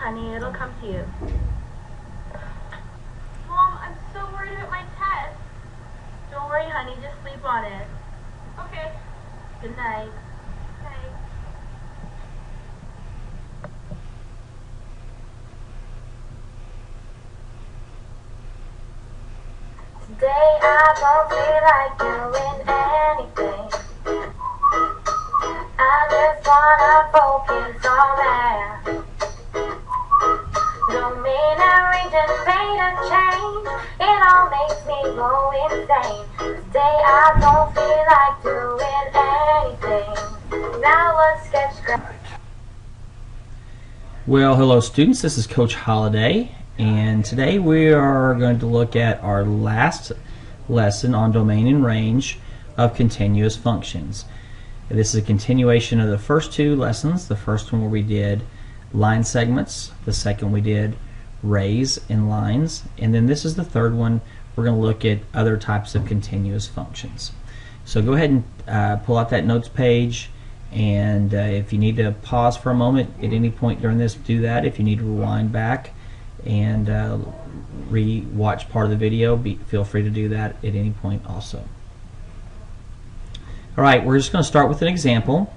honey. It'll come to you. Mom, I'm so worried about my test. Don't worry, honey. Just sleep on it. Okay. Good night. Okay. Today I don't feel like doing anything. I just wanna focus on math. Domain and region made a change. It all makes me go insane. Today I don't feel like doing anything. Now let's get started. Well, hello students, this is Coach Holiday, and today we are going to look at our last lesson on domain and range of continuous functions. This is a continuation of the first two lessons. The first one where we did line segments, the second we did arrays and lines, and then this is the third one. We're going to look at other types of continuous functions. So go ahead and pull out that notes page, and if you need to pause for a moment at any point during this, do that. If you need to rewind back and re-watch part of the video, feel free to do that at any point also. Alright, we're just going to start with an example.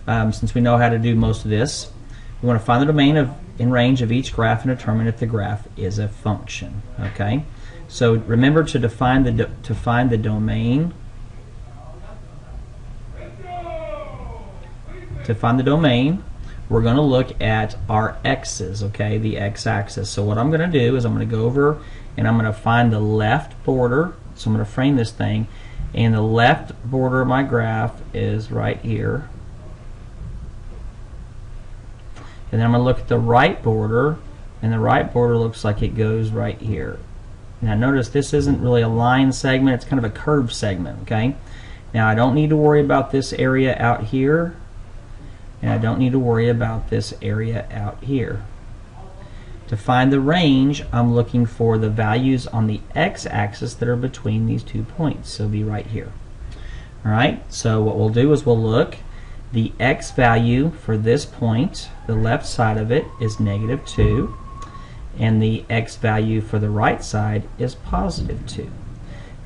Since we know how to do most of this, we want to find the domain and range of each graph and determine if the graph is a function. Okay, so remember to find the domain. To find the domain, we're going to look at our x's, okay, the x-axis. So what I'm going to do is I'm going to go over and I'm going to find the left border. So I'm going to frame this thing, and the left border of my graph is right here. And then I'm going to look at the right border, and the right border looks like it goes right here. Now notice this isn't really a line segment, it's kind of a curved segment, okay? Now I don't need to worry about this area out here, and I don't need to worry about this area out here. To find the range, I'm looking for the values on the x-axis that are between these 2 points, so it'll be right here. Alright, so what we'll do is we'll look. The x value for this point, the left side of it, is -2, and the x value for the right side is +2. And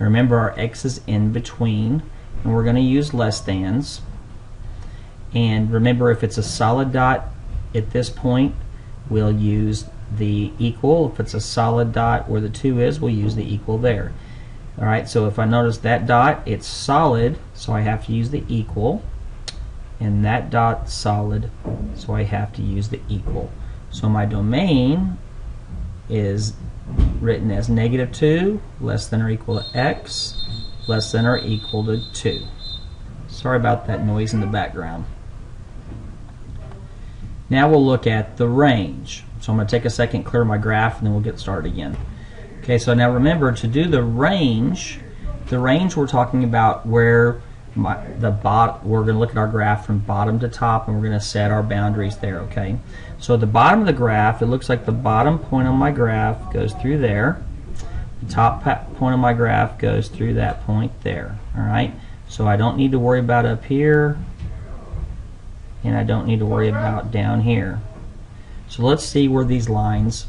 remember, our x is in between, and we're going to use less thans. And remember, if it's a solid dot at this point, we'll use the equal. If it's a solid dot where the 2 is, we'll use the equal there. Alright, so if I notice that dot, it's solid, so I have to use the equal. And that dot solid, so I have to use the equal. So my domain is written as -2, less than or equal to x, less than or equal to 2. Sorry about that noise in the background. Now we'll look at the range. So I'm going to take a second, clear my graph, and then we'll get started again. Okay, so now remember, to do the range we're talking about where we're going to look at our graph from bottom to top, and we're going to set our boundaries there. Okay, so at the bottom of the graph, it looks like the bottom point on my graph goes through there. The top point of my graph goes through that point there. Alright, so I don't need to worry about up here, and I don't need to worry about down here. So let's see where these lines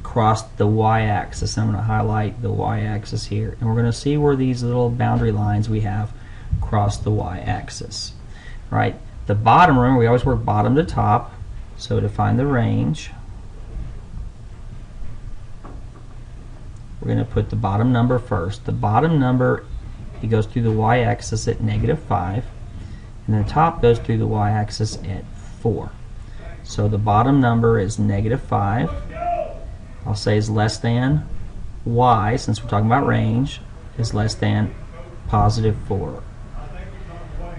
cross the y-axis. I'm going to highlight the y-axis here, and we're going to see where these little boundary lines we have cross the y-axis. Right, the bottom, remember we always work bottom to top, so to find the range, we're going to put the bottom number first. The bottom number, it goes through the y-axis at -5, and the top goes through the y-axis at 4. So the bottom number is -5. I'll say is less than y, since we're talking about range, is less than +4.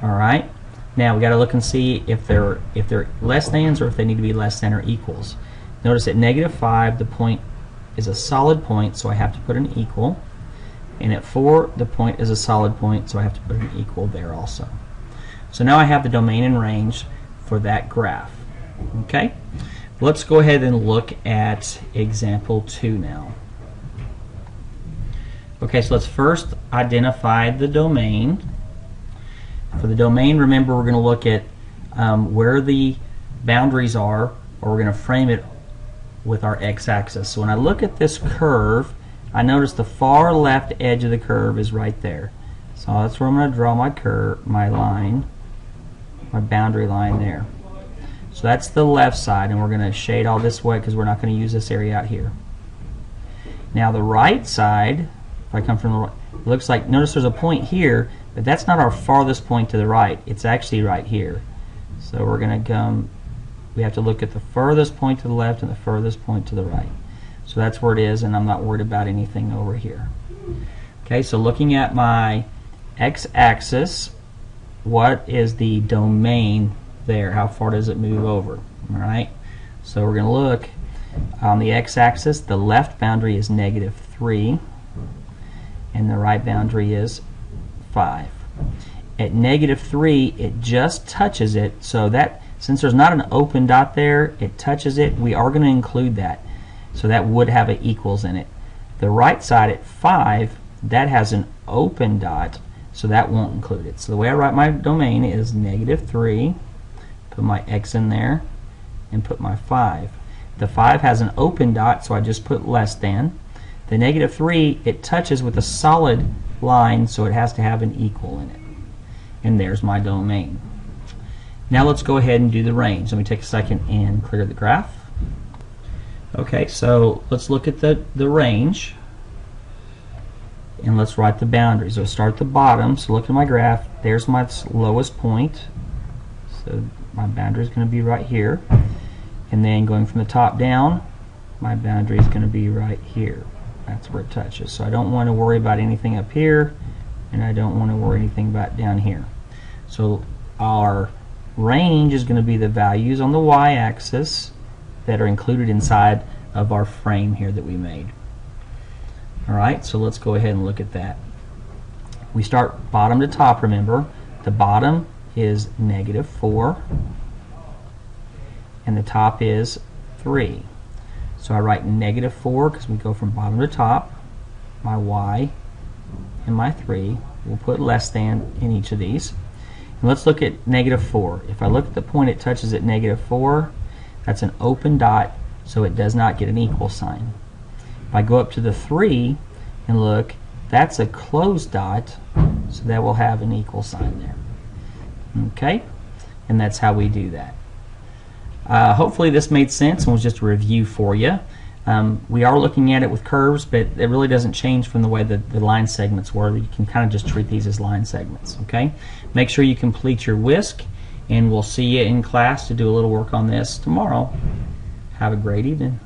Alright, now we got to look and see if they're less thans or if they need to be less than or equals. Notice at -5 the point is a solid point, so I have to put an equal, and at 4 the point is a solid point, so I have to put an equal there also. So now I have the domain and range for that graph. Okay, let's go ahead and look at example 2 now. Okay, so let's first identify the domain. For the domain, remember, we're going to look at where the boundaries are or we're going to frame it with our x-axis. So when I look at this curve, I notice the far left edge of the curve is right there. So that's where I'm going to draw my curve, my line, my boundary line there. So that's the left side, and we're going to shade all this way because we're not going to use this area out here. Now the right side, if I come from the right, it looks like, notice there's a point here, but that's not our farthest point to the right. It's actually right here. So we're going to come, we have to look at the furthest point to the left and the furthest point to the right. So that's where it is, and I'm not worried about anything over here. Okay, so looking at my x-axis, what is the domain there? How far does it move over? All right, so we're going to look on the x-axis. The left boundary is -3, and the right boundary is 5. At -3, it just touches it, so that since there's not an open dot there, it touches it. We are going to include that, so that would have an equals in it. The right side at 5, that has an open dot, so that won't include it. So the way I write my domain is -3, put my x in there, and put my 5. The 5 has an open dot, so I just put less than. The -3, it touches with a solid line, so it has to have an equal in it. And there's my domain. Now let's go ahead and do the range. Let me take a second and clear the graph. Okay, so let's look at the range, and let's write the boundaries. So start at the bottom, so look at my graph. There's my lowest point, so my boundary is going to be right here. And then going from the top down, my boundary is going to be right here. That's where it touches. So I don't want to worry about anything up here, and I don't want to worry anything about down here. So our range is going to be the values on the y-axis that are included inside of our frame here that we made. Alright, so let's go ahead and look at that. We start bottom to top, remember. The bottom is -4, and the top is 3. So I write -4 because we go from bottom to top, my y and my 3. We'll put less than in each of these. And let's look at -4. If I look at the point it touches at -4, that's an open dot, so it does not get an equal sign. If I go up to the 3 and look, that's a closed dot, so that will have an equal sign there. Okay, and that's how we do that. Hopefully this made sense and was just a review for you. We are looking at it with curves, but it really doesn't change from the way that the line segments were. You can kind of just treat these as line segments. Okay, make sure you complete your whisk, and we'll see you in class to do a little work on this tomorrow. Have a great evening.